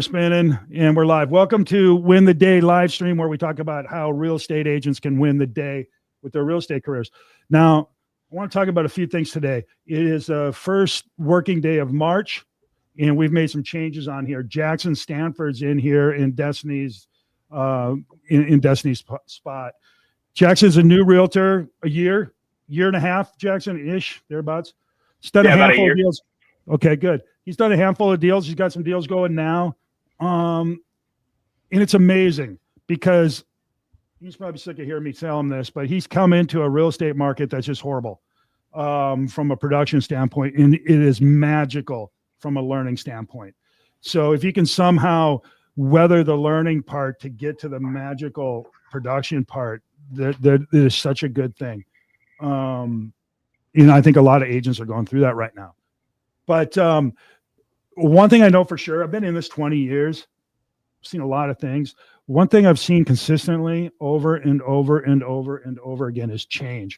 Spinning and we're live. Welcome to Win the Day live stream, where we talk about how real estate agents can win the day with their real estate careers. Now, I want to talk about a few things today. It is the first working day of March, and we've made some changes on here. Jackson Stanford's in here in Destiny's in Destiny's spot. Jackson's a new realtor, a year and a half, Jackson-ish, thereabouts. He's done a handful of deals. Okay, good. He's done a handful of deals. He's got some deals going now. And it's amazing because he's probably sick of hearing me tell him this, but he's come into a real estate market that's just horrible from a production standpoint, and it is magical from a learning standpoint. So if you can somehow weather the learning part to get to the magical production part, that is such a good thing. And I think a lot of agents are going through that right now. But one thing I know for sure, I've been in this 20 years, I've seen a lot of things. One thing I've seen consistently over and over and over and over again is change.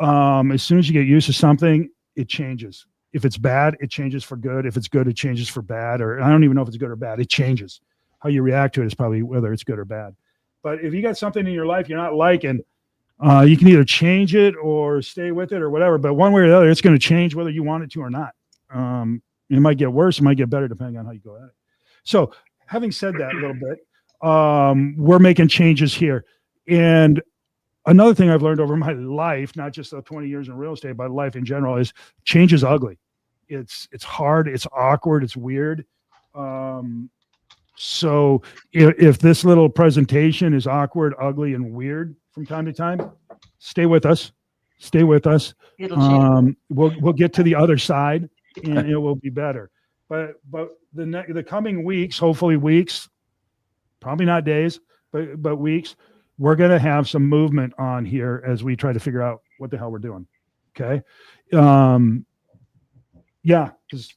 As soon as you get used to something, it changes. If it's bad, it changes for good. If it's good, it changes for bad. Or I don't even know if it's good or bad. It changes. How you react to it is probably whether it's good or bad. But if you got something in your life you're not liking, you can either change it or stay with it or whatever. But one way or the other, it's going to change whether you want it to or not. It might get worse, it might get better depending on how you go at it. So having said that a little bit, we're making changes here. And another thing I've learned over my life, not just the 20 years in real estate, but life in general, is change is ugly. It's hard, it's awkward, it's weird. So if this little presentation is awkward, ugly, and weird from time to time, stay with us. Stay with us. We'll get to the other side, and it will be better. But the coming weeks, hopefully weeks, probably not days, but weeks, we're going to have some movement on here as we try to figure out what the hell we're doing. Okay. Yeah, because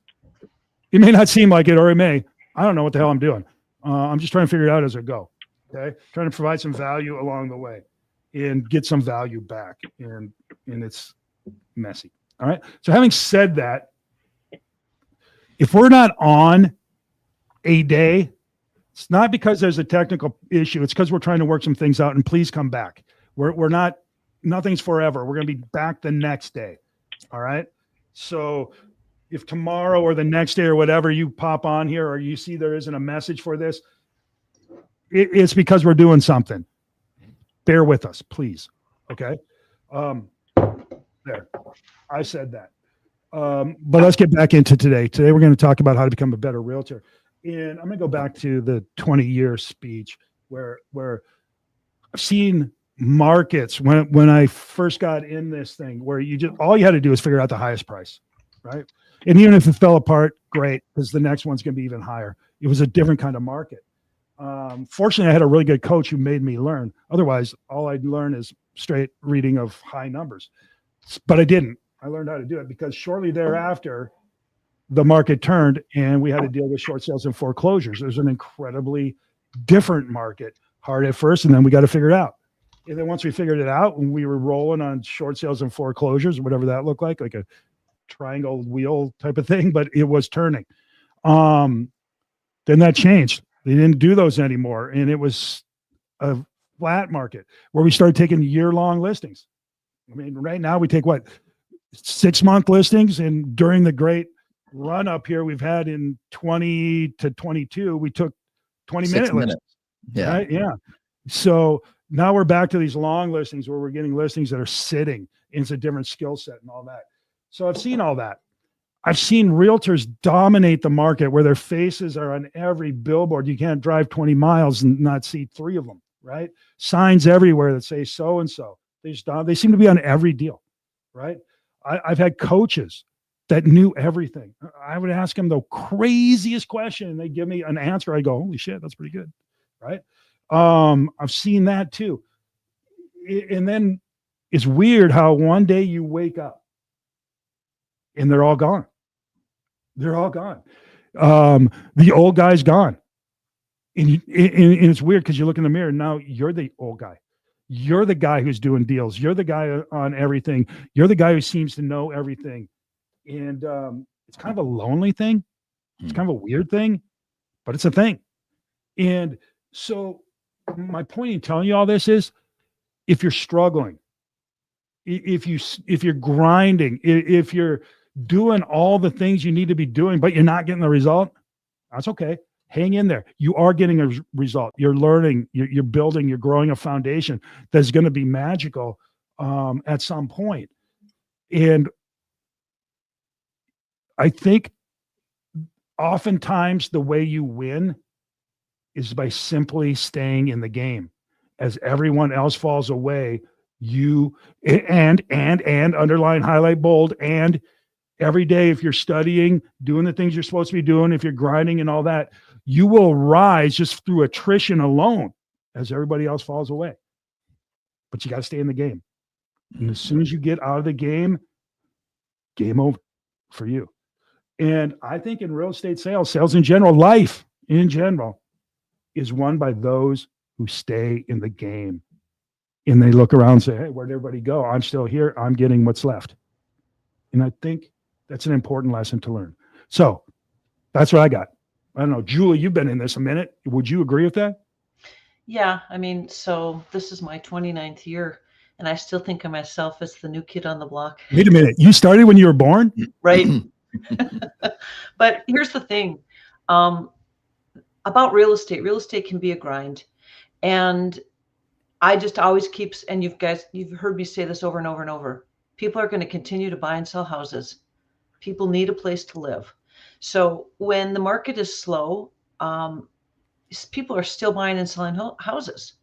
it may not seem like it, or it may. I don't know what the hell I'm doing. I'm just trying to figure it out as I go. Okay. Trying to provide some value along the way and get some value back. And it's messy. All right. So having said that, if we're not on a day, it's not because there's a technical issue. It's because we're trying to work some things out, and please come back. We're not, nothing's forever. We're going to be back the next day. All right. So if tomorrow or the next day or whatever you pop on here, or you see there isn't a message for this, it's because we're doing something. Bear with us, please. Okay. There, I said that. But let's get back into today. Today, we're going to talk about how to become a better realtor. And I'm going to go back to the 20-year speech where I've seen markets when I first got in this thing, where all you had to do is figure out the highest price, right? And even if it fell apart, great, because the next one's going to be even higher. It was a different kind of market. Fortunately, I had a really good coach who made me learn. Otherwise, all I'd learn is straight reading of high numbers. But I didn't. I learned how to do it because shortly thereafter, the market turned and we had to deal with short sales and foreclosures. It was an incredibly different market, hard at first, and then we got to figure it out. And then once we figured it out, when we were rolling on short sales and foreclosures, whatever that looked like a triangle wheel type of thing, but it was turning. Then that changed. They didn't do those anymore. And it was a flat market where we started taking year-long listings. I mean, right now we take 6-month listings, and during the great run up here we've had in 20 to 22, we took 20-minute listings. Yeah. Right? Yeah. So now we're back to these long listings where we're getting listings that are sitting. It's a different skill set and all that. So I've seen all that. I've seen realtors dominate the market where their faces are on every billboard. You can't drive 20 miles and not see 3 of them, right? Signs everywhere that say so-and-so. They seem to be on every deal, right? I've had coaches that knew everything. I would ask them the craziest question and they give me an answer. I go, holy shit, that's pretty good, right? I've seen that too. And then it's weird how one day you wake up and they're all gone. They're all gone. The old guy's gone. And it's weird because you look in the mirror and now you're the old guy. You're the guy who's doing deals. You're the guy on everything. You're the guy who seems to know everything. And it's kind of a lonely thing. It's kind of a weird thing, but it's a thing. And so my point in telling you all this is, if you're struggling, if you're grinding, if you're doing all the things you need to be doing, but you're not getting the result, that's okay. Hang in there. You are getting a result. You're learning, you're building, you're growing a foundation that's going to be magical at some point. And I think oftentimes the way you win is by simply staying in the game. As everyone else falls away, you and underline, highlight, bold, and every day, if you're studying, doing the things you're supposed to be doing, if you're grinding and all that, you will rise just through attrition alone as everybody else falls away. But you got to stay in the game. And as soon as you get out of the game over for you. And I think in real estate sales in general, life in general is won by those who stay in the game. And they look around and say, hey, where'd everybody go? I'm still here. I'm getting what's left. And I think that's an important lesson to learn. So that's what I got. I don't know, Julie, you've been in this a minute. Would you agree with that? Yeah, I mean, so this is my 29th year, and I still think of myself as the new kid on the block. Wait a minute. You started when you were born? Right. But here's the thing about real estate can be a grind. And I just always keeps, and you've heard me say this over and over and over. People are going to continue to buy and sell houses. People need a place to live. So when the market is slow, people are still buying and selling houses.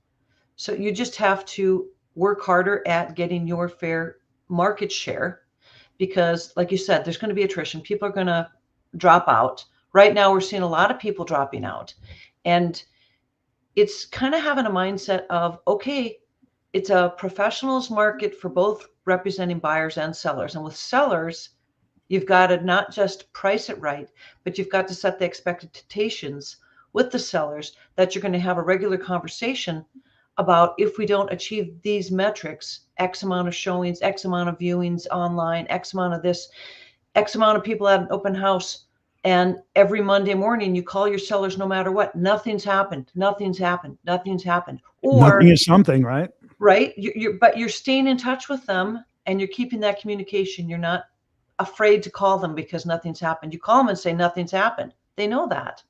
So you just have to work harder at getting your fair market share, because like you said, there's going to be attrition. People are going to drop out. Right now, we're seeing a lot of people dropping out. And it's kind of having a mindset of, okay, it's a professionals market for both representing buyers and sellers. And with sellers, you've got to not just price it right, but you've got to set the expectations with the sellers that you're going to have a regular conversation about, if we don't achieve these metrics, X amount of showings, X amount of viewings online, X amount of this, X amount of people at an open house. And every Monday morning you call your sellers no matter what. Nothing's happened. Nothing's happened. Nothing's happened. Or nothing is something, right? Right. But you're staying in touch with them and you're keeping that communication. You're not afraid to call them because nothing's happened. You call them and say nothing's happened. They know that.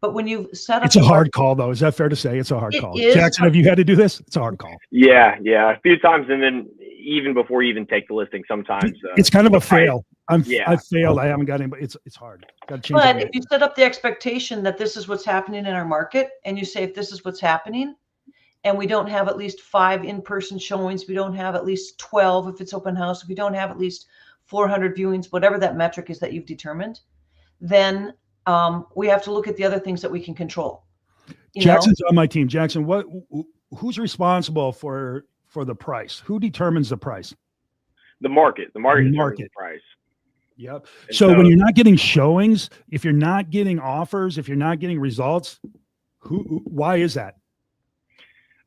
But when you've set up, it's a hard call, though. Is that fair to say? It's a hard call. Jackson, have you had to do this? It's a hard call. Yeah, a few times, and then even before you even take the listing, sometimes it's kind of a fail. I failed. I haven't got anybody. It's hard. Got to change. But if you set up the expectation that this is what's happening in our market, and you say, if this is what's happening, and we don't have at least 5 in-person showings, we don't have at least 12 if it's open house, if we don't have at least 400 viewings, whatever that metric is that you've determined, then we have to look at the other things that we can control. Jackson's on my team. Jackson, who's responsible for the price? Who determines the price? The market. The market determines the price. Yep. So when you're not getting showings, if you're not getting offers, if you're not getting results, why is that?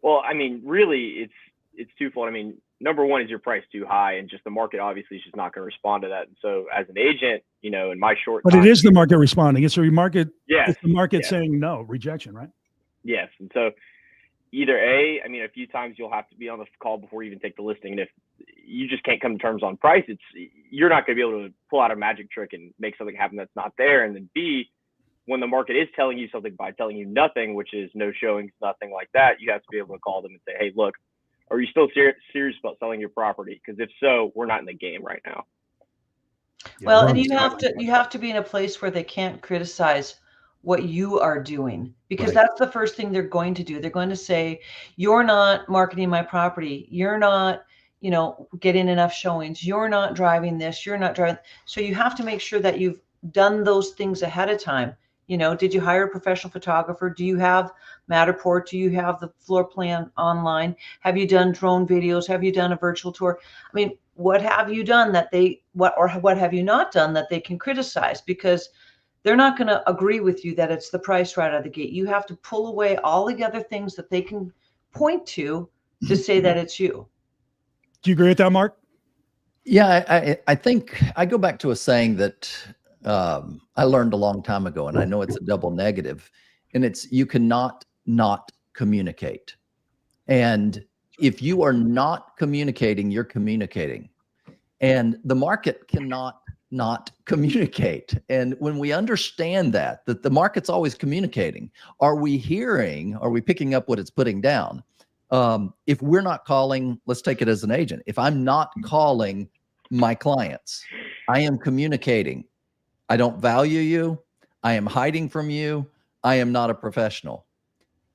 Well, I mean, really, it's twofold. I mean, number one is your price too high, and just the market obviously is just not going to respond to that. And so as an agent, in my short time, it is the market responding. It's the market. Yes. It's the market saying no, rejection, right? Yes. And so either a few times you'll have to be on the call before you even take the listing. And if you just can't come to terms on price, you're not going to be able to pull out a magic trick and make something happen that's not there. And then B, when the market is telling you something by telling you nothing, which is no showings, nothing like that, you have to be able to call them and say, hey, look, are you still serious about selling your property? Because if so, we're not in the game right now. Well, and you have to be in a place where they can't criticize what you are doing, because that's the first thing they're going to do. They're going to say, you're not marketing my property. You're not, getting enough showings. You're not driving this. You're not driving. So you have to make sure that you've done those things ahead of time. Did you hire a professional photographer? Do you have Matterport? Do you have the floor plan online? Have you done drone videos? Have you done a virtual tour? I mean, what have you done what have you not done that they can criticize? Because they're not going to agree with you that it's the price right out of the gate. You have to pull away all the other things that they can point to say that it's you. Do you agree with that, Mark? Yeah, I think I go back to a saying that I learned a long time ago, and I know it's a double negative, and it's you cannot not communicate. And if you are not communicating, you're communicating. And the market cannot not communicate. And when we understand that the market's always communicating, are we picking up what it's putting down? If we're not calling, let's take it as an agent. If I'm not calling my clients, I am communicating. I don't value you. I am hiding from you. I am not a professional.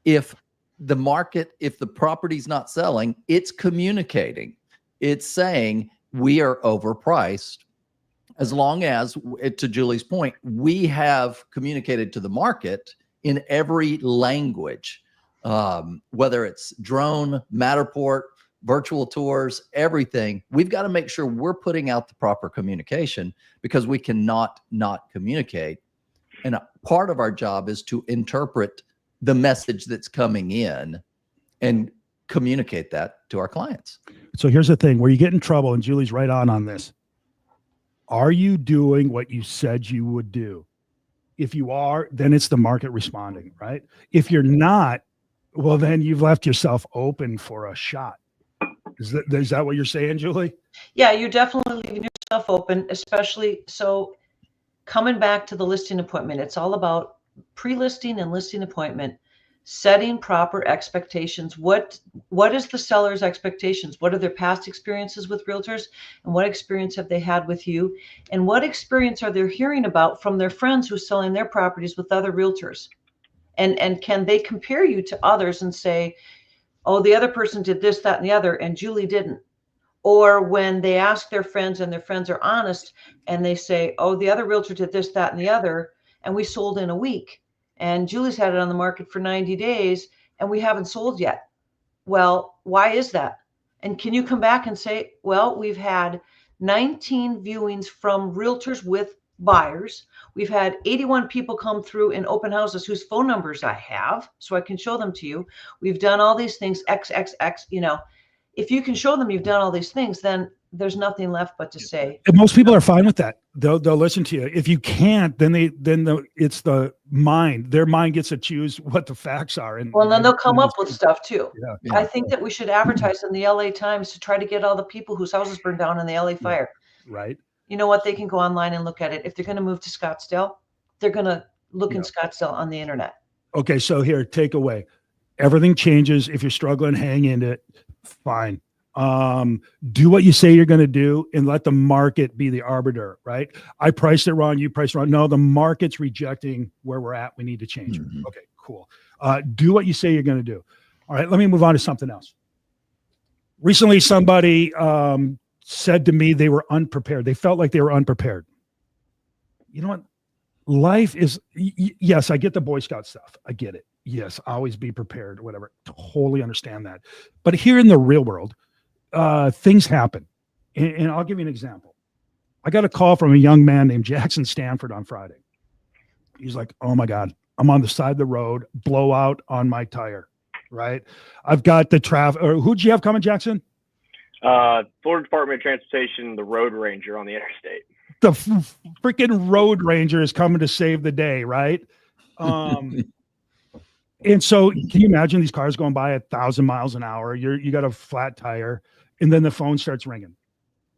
If the property's not selling, it's communicating. It's saying we are overpriced. As long as, to Julie's point, we have communicated to the market in every language, whether it's drone, Matterport, virtual tours, everything, we've got to make sure we're putting out the proper communication, because we cannot not communicate. And part of our job is to interpret the message that's coming in and communicate that to our clients. So here's the thing, where you get in trouble, and Julie's right on this. Are you doing what you said you would do? If you are, then it's the market responding, right? If you're not, well, then you've left yourself open for a shot. Is that what you're saying, Julie? Yeah, you're definitely leaving yourself open, especially so coming back to the listing appointment. It's all about pre-listing and listing appointment, setting proper expectations. What is the seller's expectations? What are their past experiences with realtors, and what experience have they had with you? And what experience are they hearing about from their friends who are selling their properties with other realtors? And can they compare you to others and say, oh, the other person did this, that, and the other, and Julie didn't? Or when they ask their friends and their friends are honest and they say, oh, the other realtor did this, that, and the other, and we sold in a week. And Julie's had it on the market for 90 days and we haven't sold yet. Well, why is that? And can you come back and say, well, we've had 19 viewings from realtors with buyers. We've had 81 people come through in open houses whose phone numbers I have, so I can show them to you. We've done all these things, XXX, if you can show them you've done all these things, then there's nothing left but to say. And most people are fine with that. They'll listen to you. If you can't, then it's the mind. Their mind gets to choose what the facts are. And then they'll come up with stuff too. Yeah. I think that we should advertise in the LA Times to try to get all the people whose houses burned down in the LA fire. Right. You know what? They can go online and look at it. If they're going to move to Scottsdale, they're going to look in Scottsdale on the internet. Okay. So here, takeaway. Everything changes. If you're struggling, hang in it. Fine. Do what you say you're going to do and let the market be the arbiter, right? I priced it wrong. You priced it wrong. No, the market's rejecting where we're at. We need to change it. Okay, cool. Do what you say you're going to do. All right. Let me move on to something else. Recently, somebody, said to me they were unprepared. They felt like they were unprepared. You know what? Life is, yes, I get the Boy Scout stuff. I get it. Yes, always be prepared, whatever. Totally understand that. But here in the real world, things happen. And I'll give you an example. I got a call from a young man named Jackson Stanford on Friday. He's like, oh my God, I'm on the side of the road, blowout on my tire, right? I've got the traffic. Who'd you have coming, Jackson? Florida Department of Transportation, the Road Ranger on the interstate. The freaking Road Ranger is coming to save the day, right? And so can you imagine these cars going by 1,000 miles an hour? You got a flat tire, and then the phone starts ringing.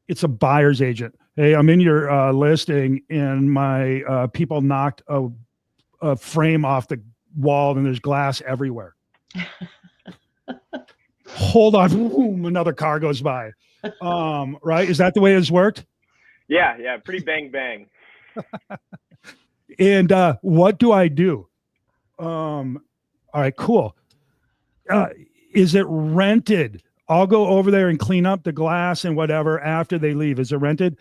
It's a buyer's agent. Hey, I'm in your listing, and my people knocked a frame off the wall, and there's glass everywhere. Hold on, boom, another car goes by. Right? Is that the way it's worked? Yeah, pretty bang bang. And what do I do? All right, cool. Is it rented? I'll go over there and clean up the glass and whatever after they leave. Is it rented?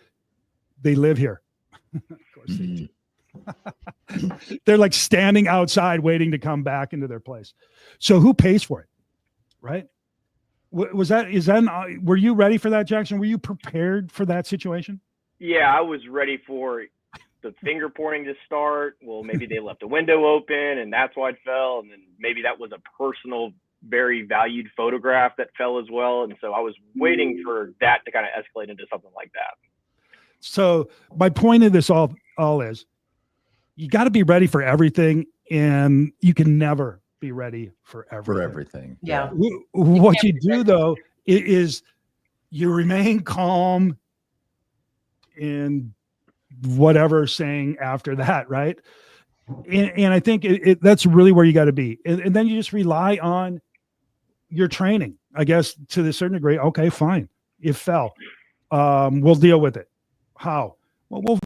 They live here. Of course they do. They're like standing outside waiting to come back into their place. So who pays for it? Right? Were you ready for that, Jackson? Were you prepared for that situation? Yeah, I was ready for the finger pointing to start. Well, maybe they left a window open and that's why it fell. And then maybe that was a personal, very valued photograph that fell as well. And so I was waiting for that to kind of escalate into something like that. So my point of this all all is, you got to be ready for everything, and you can never be ready for everything. For everything. Yeah. What you do though is you remain calm in whatever saying after that, right? And I think that's really where you got to be. And then you just rely on your training, I guess, to a certain degree. Okay, fine. It fell. We'll deal with it. How? Well,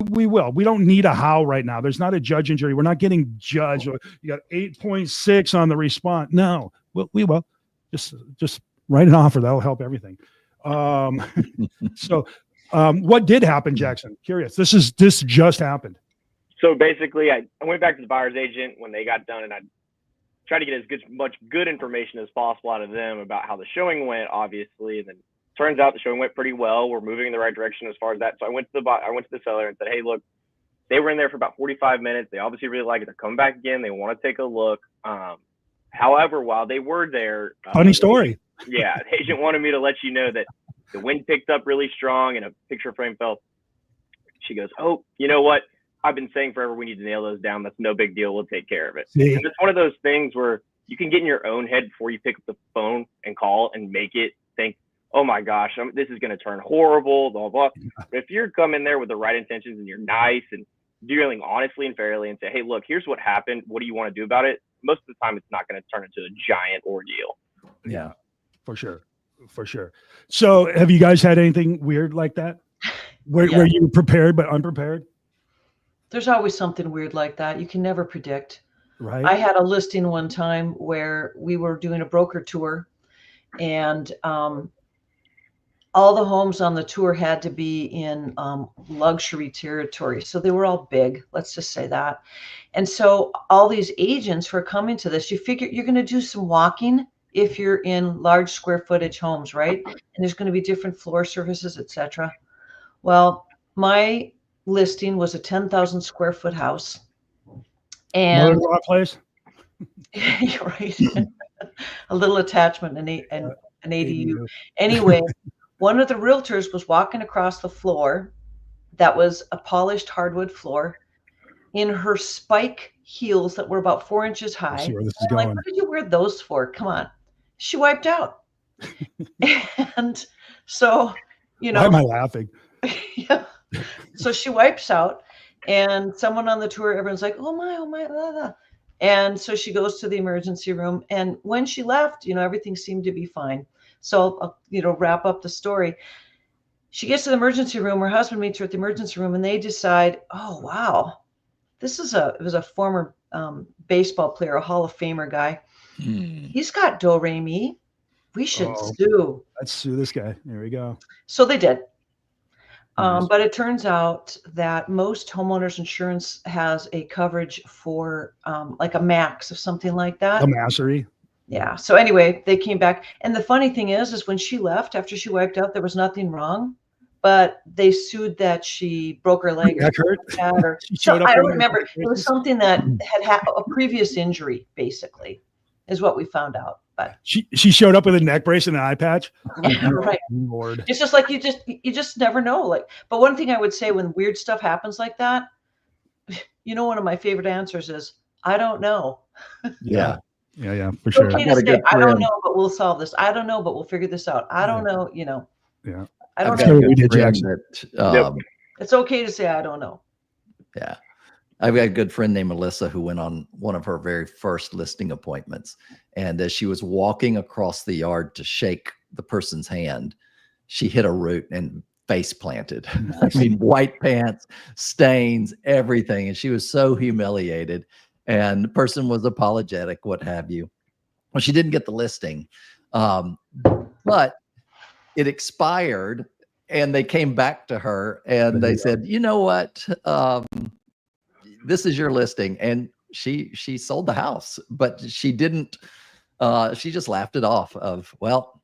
we will. We don't need a how right now. There's not a judge and jury. We're not getting judged. You got 8.6 on the response. No, we will. Just write an offer. That'll help everything. So what did happen, Jackson? Curious. This just happened. So basically, I went back to the buyer's agent when they got done, and I tried to get as much good information as possible out of them about how the showing went, obviously. And then turns out the showing went pretty well. We're moving in the right direction as far as that. So I went to the seller and said, hey, look, they were in there for about 45 minutes. They obviously really like it. They're coming back again. They want to take a look. However, while they were there, funny story. Yeah, the agent wanted me to let you know that the wind picked up really strong and a picture frame fell. She goes, oh, you know what? I've been saying forever we need to nail those down. That's no big deal. We'll take care of it. See? And it's one of those things where you can get in your own head before you pick up the phone and call and make it think, oh my gosh, this is going to turn horrible, blah, blah. But if you're coming there with the right intentions and you're nice and dealing honestly and fairly and say, hey, look, here's what happened. What do you want to do about it? Most of the time, it's not going to turn into a giant ordeal. Yeah, for sure. For sure. So have you guys had anything weird like that? Where you were prepared but unprepared? There's always something weird like that. You can never predict. Right. I had a listing one time where we were doing a broker tour, and all the homes on the tour had to be in luxury territory. So they were all big, let's just say that. And so all these agents who are coming to this, you figure you're going to do some walking if you're in large square footage homes, right? And there's going to be different floor surfaces, etc. Well, my listing was a 10,000 square foot house. And mother-in-law place? right. A little attachment and an ADU. Anyway, one of the realtors was walking across the floor that was a polished hardwood floor in her spike heels that were about 4 inches high. I see where this is I'm like, going. what did you wear those for? Come on. She wiped out. And so, Why am I laughing? yeah. So she wipes out, and someone on the tour, everyone's like, oh my, blah, blah. And so she goes to the emergency room. And when she left, everything seemed to be fine. So, wrap up the story. She gets to the emergency room. Her husband meets her at the emergency room, and they decide, oh, wow, it was a former baseball player, a Hall of Famer guy. He's got do-re-mi. We should sue. Let's sue this guy. There we go. So they did. Nice. But it turns out that most homeowners insurance has a coverage for like a max or something like that. A massery. Yeah. So anyway, they came back. And the funny thing is when she left, after she wiped out, there was nothing wrong. But they sued that she broke her leg. That hurt? Or so I don't remember. It was something that had a previous injury, basically, is what we found out. But she showed up with a neck brace and an eye patch. Yeah, right. Lord. It's just like you just never know. Like, but one thing I would say when weird stuff happens like that, one of my favorite answers is, I don't know. Yeah. Yeah, for sure. Okay to say, I don't know, but we'll solve this. I don't know, but we'll figure this out. I don't know, Yeah. I don't That's know. what we did, Jackson. It's okay to say I don't know. Yeah. I've got a good friend named Melissa who went on one of her very first listing appointments. And as she was walking across the yard to shake the person's hand, she hit a root and face planted. I mean, white pants, stains, everything. And she was so humiliated. And the person was apologetic, what have you. Well, she didn't get the listing, but it expired. And they came back to her and they said, you know what? This is your listing. And she sold the house, but she didn't, she just laughed it off of, well,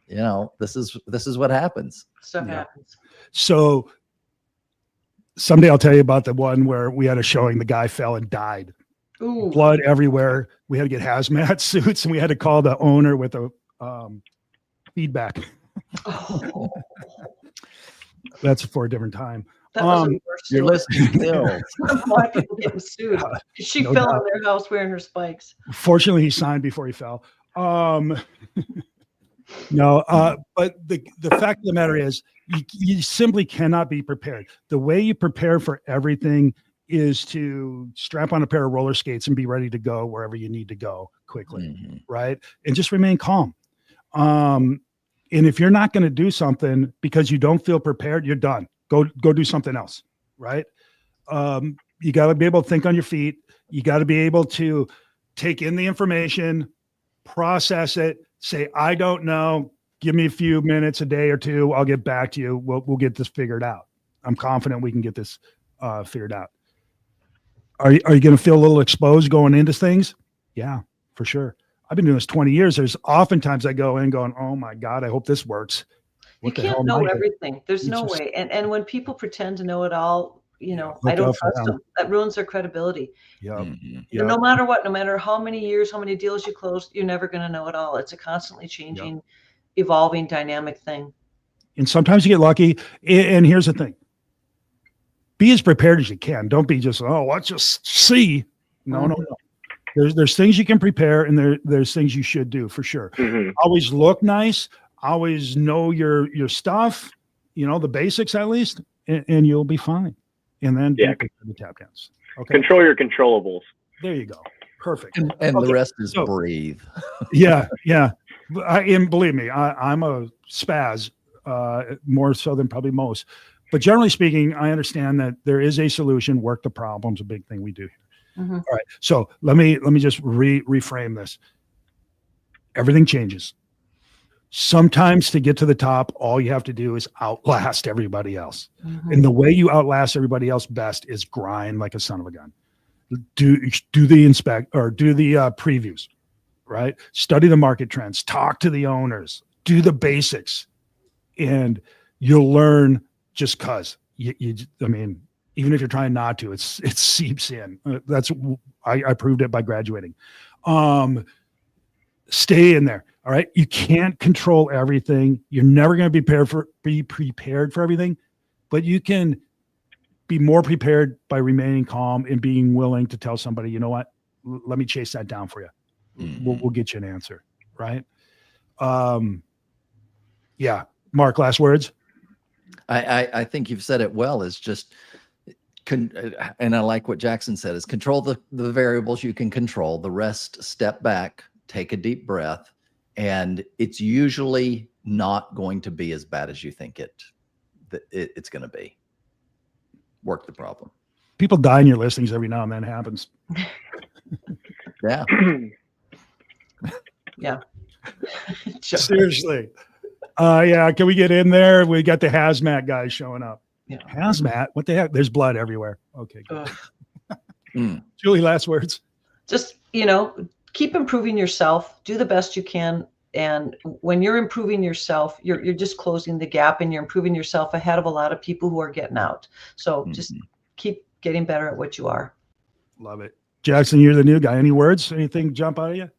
this is what happens. Stuff happens. So someday I'll tell you about the one where we had a showing, the guy fell and died. Ooh. Blood everywhere. We had to get hazmat suits and we had to call the owner with a feedback. Oh. That's for a different time. That was a Um, worse Your story. listing kills. Why people getting sued? She No fell doubt. in their house wearing her spikes. Fortunately, he signed before he fell. No, but the fact of the matter is, you simply cannot be prepared. The way you prepare for everything is to strap on a pair of roller skates and be ready to go wherever you need to go quickly, Mhm. right? And just remain calm. And if you're not going to do something because you don't feel prepared, you're done. Go do something else, right? You got to be able to think on your feet. You got to be able to take in the information, process it, say, I don't know. Give me a few minutes, a day or two. I'll get back to you. We'll get this figured out. I'm confident we can get this figured out. Are you going to feel a little exposed going into things? Yeah, for sure. I've been doing this 20 years. There's oftentimes I go in going, oh my God, I hope this works. You What the hell can't am I know doing? everything. There's You no just- way. And when people pretend to know it all, you Yeah, know, look I don't out for trust them. them. That ruins their credibility. Yeah. Mhm. Yeah. No matter what, no matter how many years, how many deals you close, you're never going to know it all. It's a constantly changing, evolving, dynamic thing. And sometimes you get lucky. And here's the thing. Be as prepared as you can. Don't be just, oh, let's just see. No. There's things you can prepare, and there's things you should do for sure. Mhm. Always look nice. Always know your stuff. The basics at least, and you'll be fine. And then Yeah. do the tap dance. Okay, Control your controllables. there you go. Perfect. And Okay, the rest is so- breathe. Yeah. And believe me, I'm a spaz, more so than probably most. But generally speaking, I understand that there is a solution. Work the problem's a big thing we do here. Mhm. All right. So let me just reframe this. Everything changes. Sometimes to get to the top, all you have to do is outlast everybody else. Mhm. And the way you outlast everybody else best is grind like a son of a gun. Do the previews, right? Study the market trends, talk to the owners, do the basics, and you'll learn just cause I mean, even if you're trying not to, it seeps in. I proved it by graduating. Stay in there. All right. You can't control everything. You're never going to be prepared for everything, but you can be more prepared by remaining calm and being willing to tell somebody, you know what, let me chase that down for you. We'll get you an answer. Right. Yeah. Mark, last words. I think you've said it well. Is just, and I like what Jackson said, is control the variables you can control. The rest, step back, take a deep breath, and it's usually not going to be as bad as you think it's going to be. Work the problem. People die in your listings every now and then. It happens. Yeah. Yeah. Seriously. Yeah. Can we get in there? We got the hazmat guys showing up. Yeah. Hazmat? What the heck? There's blood everywhere. Okay. Good. Ugh. Julie, last words. Just, keep improving yourself. Do the best you can. And when you're improving yourself, you're just closing the gap, and you're improving yourself ahead of a lot of people who are getting out. So just keep getting better at what you are. Love it. Jackson, you're the new guy. Any words? Anything jump out of you?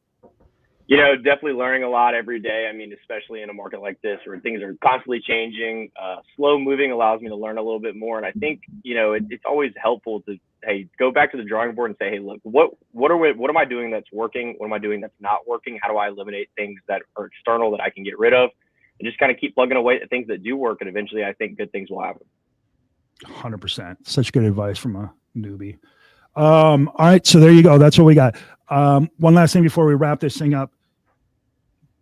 Definitely learning a lot every day. I mean, especially in a market like this where things are constantly changing. Slow moving allows me to learn a little bit more. And I think, it's always helpful to, go back to the drawing board and say, hey, look, what am I doing that's working? What am I doing that's not working? How do I eliminate things that are external that I can get rid of? And just kind of keep plugging away at things that do work. And eventually I think good things will happen. 100%. Such good advice from a newbie. All right. So there you go. That's what we got. One last thing before we wrap this thing up.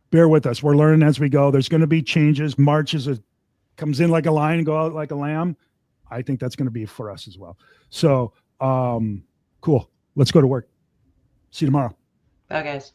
Bear with us. We're learning as we go. There's going to be changes. March comes in like a lion and go out like a lamb. I think that's going to be for us as well. So cool. Let's go to work. See you tomorrow. Bye, guys.